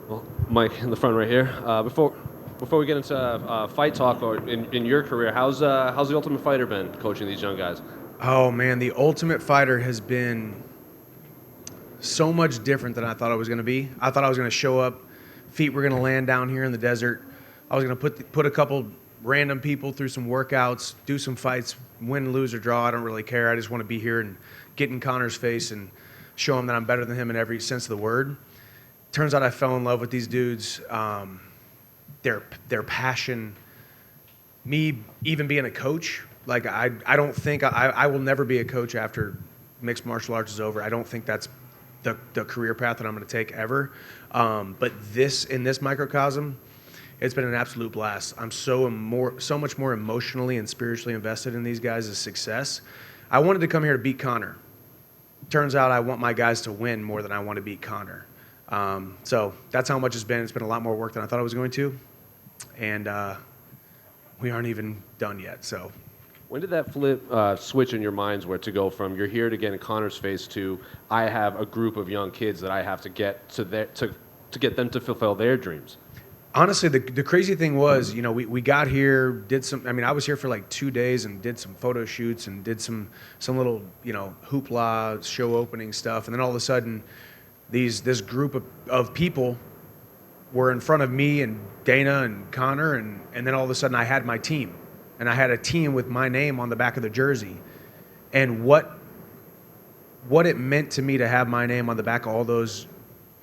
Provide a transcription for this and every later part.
Well, Mike in the front right here. Before we get into fight talk or in your career, how's the Ultimate Fighter been coaching these young guys? Oh man, the Ultimate Fighter has been so much different than I thought it was going to be. I thought I was going to show up, feet were going to land down here in the desert. I was going to put a couple random people through some workouts, do some fights, win, lose or draw. I don't really care. I just want to be here and get in Conor's face and show him that I'm better than him in every sense of the word. Turns out I fell in love with these dudes. Their passion, me even being a coach, like I don't think I will never be a coach after mixed martial arts is over. I don't think that's the career path that I'm going to take ever. But in this microcosm, it's been an absolute blast. I'm so much more emotionally and spiritually invested in these guys' success. I wanted to come here to beat Conor. Turns out I want my guys to win more than I want to beat Conor. So that's how much it's been. It's been a lot more work than I thought it was going to, and we aren't even done yet. So When did that flip switch in your minds where to go from you're here to get in Connor's face to I have a group of young kids that I have to get to get them to fulfill their dreams? honestly, the crazy thing was, we got here, did some. I mean, I was here for like 2 days and did some photo shoots and did some little, hoopla show opening stuff, and then all of a sudden, this group of people were in front of me and Dana and Connor, and then all of a sudden I had my team, and I had a team with my name on the back of the jersey, and what it meant to me to have my name on the back of all those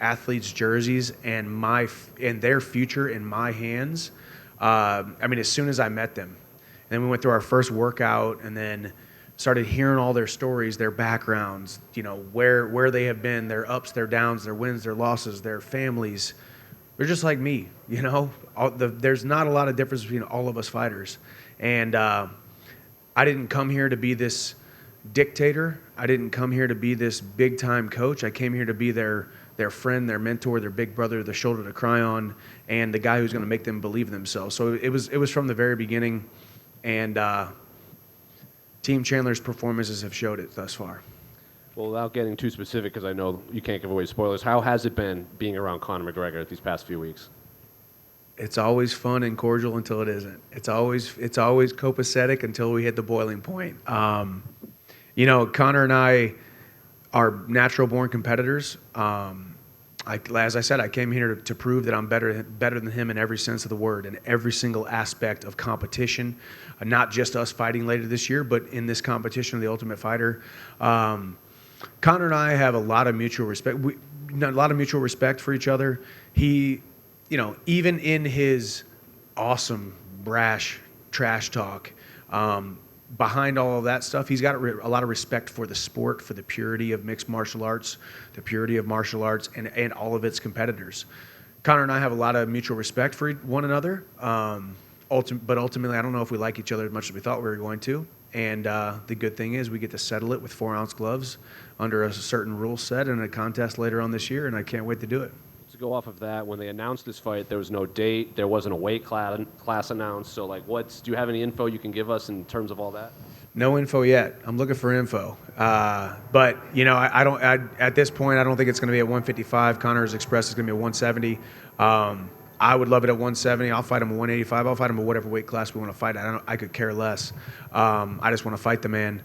athletes' jerseys and their future in my hands. I mean, as soon as I met them, and then we went through our first workout, and then started hearing all their stories, their backgrounds, where they have been, their ups, their downs, their wins, their losses, their families. They're just like me, there's not a lot of difference between all of us fighters, and I didn't come here to be this dictator. I didn't come here to be this big time coach. I came here to be their friend, their mentor, their big brother, the shoulder to cry on, and the guy who's going to make them believe in themselves. So it was from the very beginning, and Team Chandler's performances have showed it thus far. Well, without getting too specific, because I know you can't give away spoilers, how has it been being around Conor McGregor these past few weeks? It's always fun and cordial until it isn't. It's always copacetic until we hit the boiling point. Connor and I are natural born competitors. As I said, I came here to prove that I'm better than him in every sense of the word, in every single aspect of competition, not just us fighting later this year, but in this competition of the Ultimate Fighter. Connor and I have a lot of mutual respect. A lot of mutual respect for each other. He, even in his awesome, brash, trash talk, behind all of that stuff, he's got a lot of respect for the sport, for the purity of mixed martial arts, the purity of martial arts, and all of its competitors. Connor and I have a lot of mutual respect for one another, but ultimately, I don't know if we like each other as much as we thought we were going to. And the good thing is we get to settle it with 4-ounce gloves under a certain rule set in a contest later on this year, and I can't wait to do it. To go off of that, when they announced this fight, there was no date, there wasn't a weight class announced. So, do you have any info you can give us in terms of all that? No info yet. I'm looking for info. But I don't. At this point, I don't think it's going to be at 155. Connor's expressed it's going to be at 170. I would love it at 170. I'll fight him at 185. I'll fight him at whatever weight class we want to fight. I could care less. I just want to fight the man.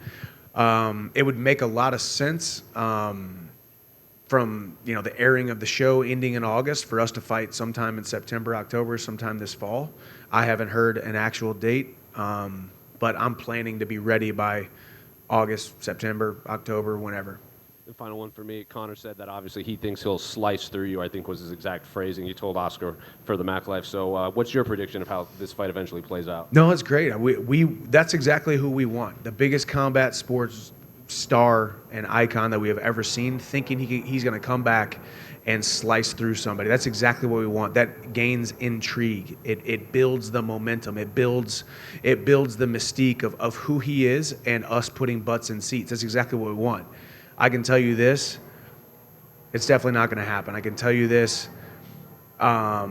It would make a lot of sense from the airing of the show ending in August for us to fight sometime in September, October, sometime this fall. I haven't heard an actual date, but I'm planning to be ready by August, September, October, whenever. The final one for me, Connor said that obviously he thinks he'll slice through you, I think was his exact phrasing. You told Oscar for the Mac Life. So what's your prediction of how this fight eventually plays out? No, it's great. That's exactly who we want. The biggest combat sports star and icon that we have ever seen, thinking he's going to come back and slice through somebody. That's exactly what we want. That gains intrigue. It builds the momentum. It builds the mystique of who he is and us putting butts in seats. That's exactly what we want. I can tell you this, it's definitely not going to happen. I can tell you this, I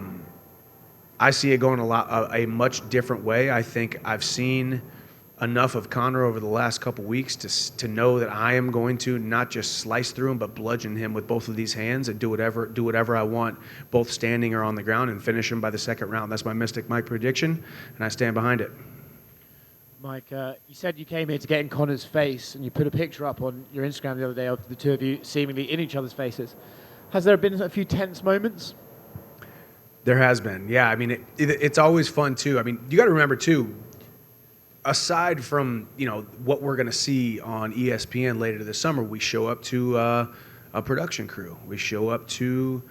see it going a much different way. I think I've seen enough of Conor over the last couple weeks to know that I am going to not just slice through him, but bludgeon him with both of these hands and do whatever I want, both standing or on the ground, and finish him by the second round. That's my Mystic Mike prediction, and I stand behind it. Mike, you said you came here to get in Conor's face, and you put a picture up on your Instagram the other day of the two of you seemingly in each other's faces. Has there been a few tense moments? There has been, yeah. I mean, it's always fun too. I mean, you got to remember too. Aside from what we're going to see on ESPN later this summer, we show up to a production crew. We show up to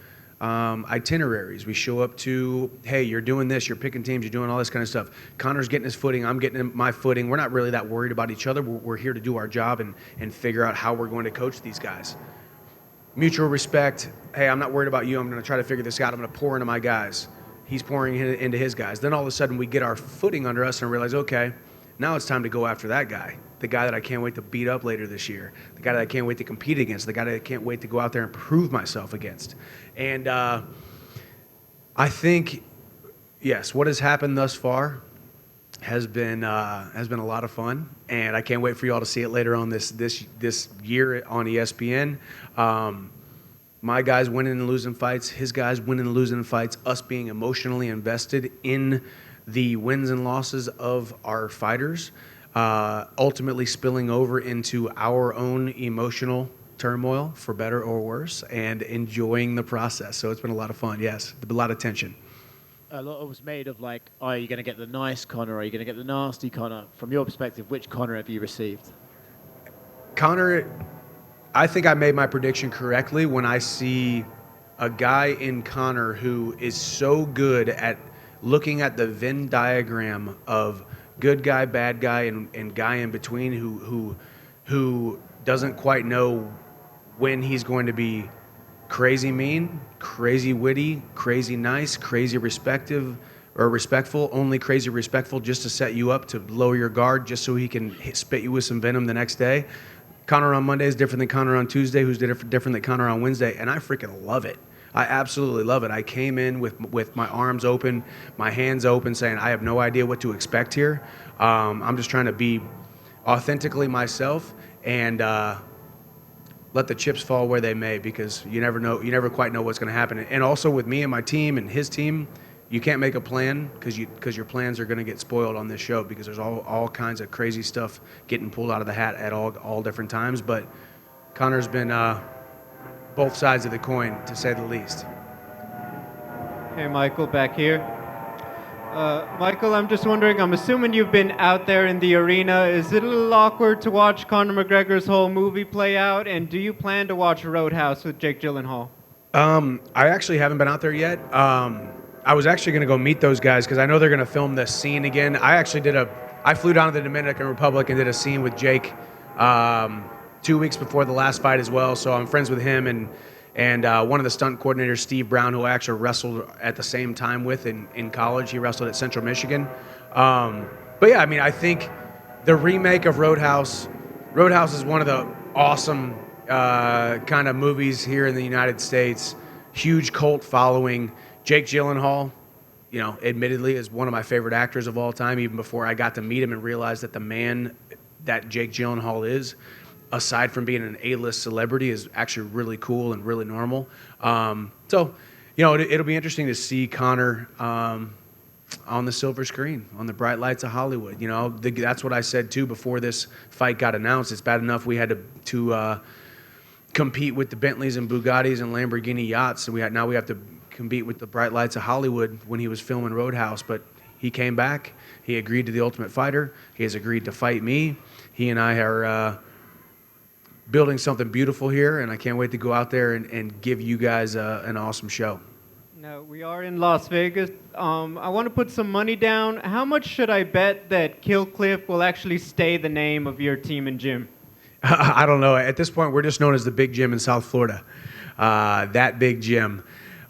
itineraries. We show up to, hey, you're doing this, you're picking teams, you're doing all this kind of stuff. Conor's getting his footing, I'm getting my footing. We're not really that worried about each other. We're here to do our job and figure out how we're going to coach these guys. Mutual respect. Hey, I'm not worried about you. I'm going to try to figure this out. I'm going to pour into my guys. He's pouring into his guys. Then all of a sudden we get our footing under us and realize, okay, now it's time to go after that guy, the guy that I can't wait to beat up later this year, the guy that I can't wait to compete against, the guy that I can't wait to go out there and prove myself against. And I think, yes, what has happened thus far has been a lot of fun, and I can't wait for you all to see it later on this year on ESPN. My guys winning and losing fights, his guys winning and losing fights, us being emotionally invested in the wins and losses of our fighters, ultimately spilling over into our own emotional turmoil, for better or worse, and enjoying the process. So it's been a lot of fun, yes, a lot of tension. A lot was made of like, are you going to get the nice Conor, or are you going to get the nasty Conor? From your perspective, which Conor have you received? Conor, I think I made my prediction correctly when I see a guy in Conor who is so good at looking at the Venn diagram of good guy, bad guy, and guy in between who doesn't quite know when he's going to be crazy mean, crazy witty, crazy nice, crazy respectful, only crazy respectful just to set you up to lower your guard just so he can spit you with some venom the next day. Conor on Monday is different than Conor on Tuesday, who's different than Conor on Wednesday, and I freaking love it. I absolutely love it. I came in with my arms open, my hands open, saying I have no idea what to expect here. I'm just trying to be authentically myself and let the chips fall where they may, because you never know, you never quite know what's going to happen. And also with me and my team and his team, you can't make a plan because your plans are going to get spoiled on this show, because there's all kinds of crazy stuff getting pulled out of the hat at all different times. But Conor's been both sides of the coin, to say the least. Hey, Michael, back here. Michael, I'm just wondering, I'm assuming you've been out there in the arena. Is it a little awkward to watch Conor McGregor's whole movie play out? And do you plan to watch Roadhouse with Jake Gyllenhaal? I actually haven't been out there yet. I was actually going to go meet those guys because I know they're going to film this scene again. I flew down to the Dominican Republic and did a scene with Jake 2 weeks before the last fight as well. So I'm friends with him and one of the stunt coordinators, Steve Brown, who I actually wrestled at the same time with in college. He wrestled at Central Michigan. But yeah, I mean, I think the remake of Roadhouse is one of the awesome kind of movies here in the United States. Huge cult following. Jake Gyllenhaal, admittedly is one of my favorite actors of all time, even before I got to meet him and realize that the man that Jake Gyllenhaal is, aside from being an A-list celebrity, is actually really cool and really normal. So, it'll be interesting to see Conor on the silver screen, on the bright lights of Hollywood. That's what I said, too, before this fight got announced. It's bad enough we had to compete with the Bentleys and Bugattis and Lamborghini yachts, and now we have to compete with the bright lights of Hollywood when he was filming Roadhouse. But he came back. He agreed to the Ultimate Fighter. He has agreed to fight me. He and I are building something beautiful here, and I can't wait to go out there and give you guys an awesome show. Now, we are in Las Vegas. I want to put some money down. How much should I bet that Kill Cliff will actually stay the name of your team and gym? I don't know. At this point, we're just known as the Big Gym in South Florida. That big gym.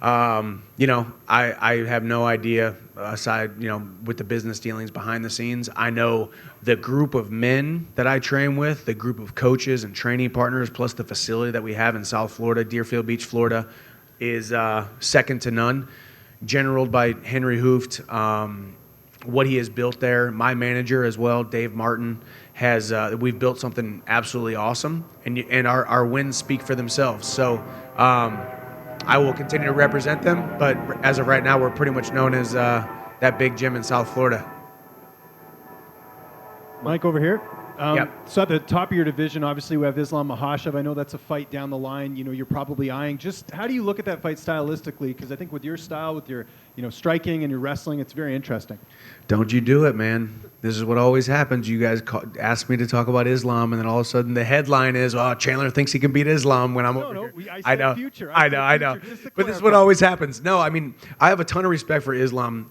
I have no idea, aside, with the business dealings behind the scenes. I know the group of men that I train with, the group of coaches and training partners, plus the facility that we have in South Florida, Deerfield Beach, Florida, is second to none. Generaled by Henry Hooft, what he has built there. My manager as well, Dave Martin, has we've built something absolutely awesome, and our wins speak for themselves. So I will continue to represent them, but as of right now, we're pretty much known as that big gym in South Florida. Mike, over here. Yep. So at the top of your division, obviously we have Islam Makhachev. I know that's a fight down the line. You're probably eyeing. Just how do you look at that fight stylistically? Because I think with your style, with your striking and your wrestling, it's very interesting. Don't you do it, man. This is what always happens. You guys ask me to talk about Islam, and then all of a sudden the headline is, "Oh, Chandler thinks he can beat Islam." When I'm over here, I know, future. I know. But this is what always happens. No, I mean, I have a ton of respect for Islam.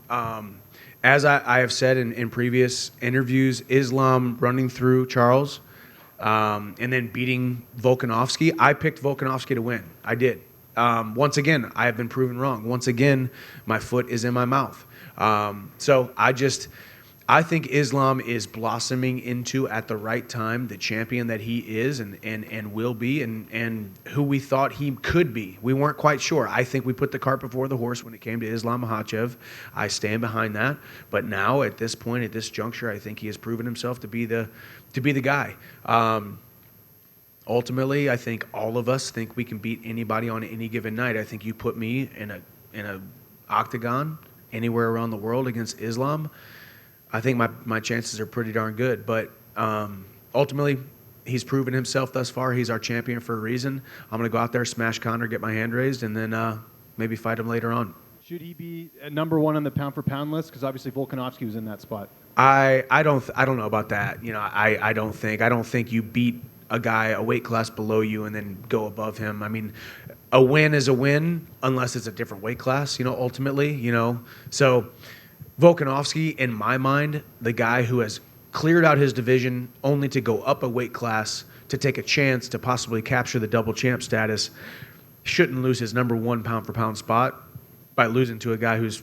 As I have said in previous interviews, Islam running through Charles and then beating Volkanovski. I picked Volkanovski to win. I did. Once again, I have been proven wrong. Once again, my foot is in my mouth. So I think Islam is blossoming into, at the right time, the champion that he is and will be and who we thought he could be. We weren't quite sure. I think we put the cart before the horse when it came to Islam Makhachev. I stand behind that. But now, at this point, at this juncture, I think he has proven himself to be the guy. Ultimately, I think all of us think we can beat anybody on any given night. I think you put me in a octagon anywhere around the world against Islam, I think my chances are pretty darn good. But ultimately, he's proven himself thus far. He's our champion for a reason. I'm going to go out there, smash Conor, get my hand raised, and then maybe fight him later on. Should he be at number one on the pound-for-pound list? Because obviously Volkanovski was in that spot. I don't know about that. I don't think you beat a guy a weight class below you and then go above him. I mean, a win is a win unless it's a different weight class, ultimately, So Volkanovski, in my mind, the guy who has cleared out his division only to go up a weight class to take a chance to possibly capture the double champ status, shouldn't lose his number one pound-for-pound spot by losing to a guy who's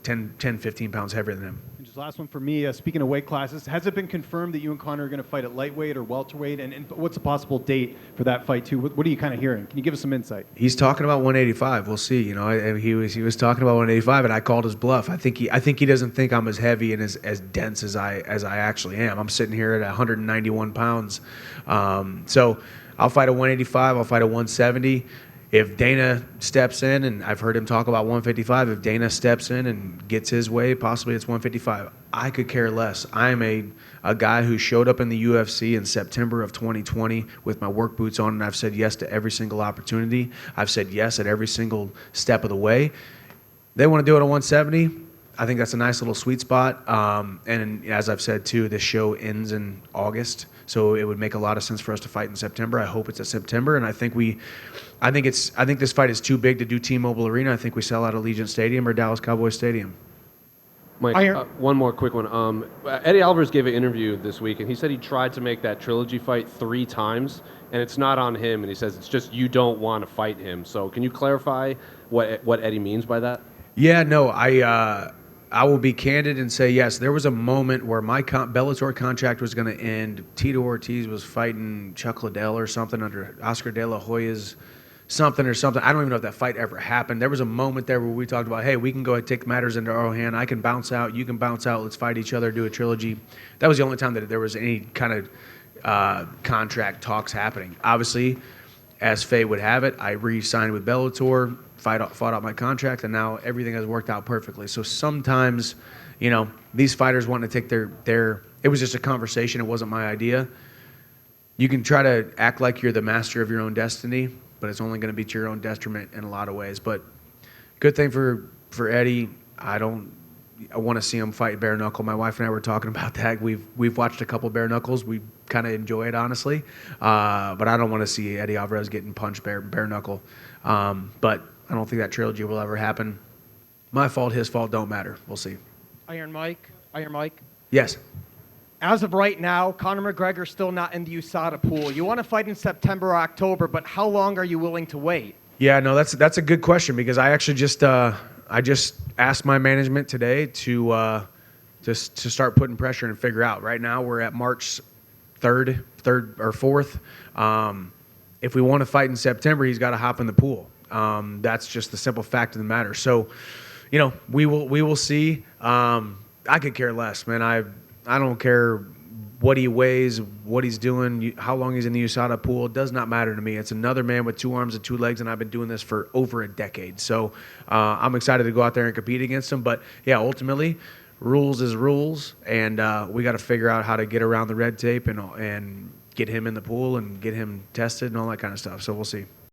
10, 15 pounds heavier than him. And just last one for me, speaking of weight classes, has it been confirmed that you and Conor are going to fight at lightweight or welterweight? And what's a possible date for that fight, too? What are you kind of hearing? Can you give us some insight? He's talking about 185. We'll see. He was talking about 185, and I called his bluff. I think he doesn't think I'm as heavy and as dense as I actually am. I'm sitting here at 191 pounds. So I'll fight at 185. I'll fight at 170. If Dana steps in, and I've heard him talk about 155, if Dana steps in and gets his way, possibly it's 155. I could care less. I'm a guy who showed up in the UFC in September of 2020 with my work boots on, and I've said yes to every single opportunity. I've said yes at every single step of the way. They want to do it at 170. I think that's a nice little sweet spot. And as I've said, too, this show ends in August, so it would make a lot of sense for us to fight in September. I hope it's in September, and I think this fight is too big to do T-Mobile Arena. I think we sell out Allegiant Stadium or Dallas Cowboys Stadium. Mike, one more quick one. Eddie Alvarez gave an interview this week, and he said he tried to make that trilogy fight 3 times, and it's not on him, and he says it's just you don't want to fight him. So can you clarify what Eddie means by that? Yeah, no, I will be candid and say, yes, there was a moment where my Bellator contract was going to end. Tito Ortiz was fighting Chuck Liddell or something under Oscar De La Hoya's something. I don't even know if that fight ever happened. There was a moment there where we talked about, hey, we can go ahead and take matters into our own hand. I can bounce out. You can bounce out. Let's fight each other, do a trilogy. That was the only time that there was any kind of contract talks happening. Obviously, as fate would have it, I re-signed with Bellator, fought out my contract, and now everything has worked out perfectly. So sometimes, these fighters want to take their it was just a conversation. It wasn't my idea. You can try to act like you're the master of your own destiny, but it's only going to be to your own detriment in a lot of ways. But good thing for Eddie, I want to see him fight bare knuckle. My wife and I were talking about that. We've watched a couple bare knuckles. We kind of enjoy it, honestly. But I don't want to see Eddie Alvarez getting punched bare knuckle. But I don't think that trilogy will ever happen. My fault, his fault, don't matter. We'll see. Iron Mike. Yes. As of right now, Conor McGregor still not in the USADA pool. You want to fight in September or October, but how long are you willing to wait? Yeah, no, that's a good question because I actually just asked my management today to start putting pressure and figure out. Right now, we're at March 3rd or 4th. If we want to fight in September, he's got to hop in the pool. That's just the simple fact of the matter. So, we will see. I could care less, man. I don't care what he weighs, what he's doing, how long he's in the USADA pool. It does not matter to me. It's another man with 2 arms and 2 legs, and I've been doing this for over a decade. So I'm excited to go out there and compete against him. But, yeah, ultimately, rules is rules, and we got to figure out how to get around the red tape and get him in the pool and get him tested and all that kind of stuff. So we'll see.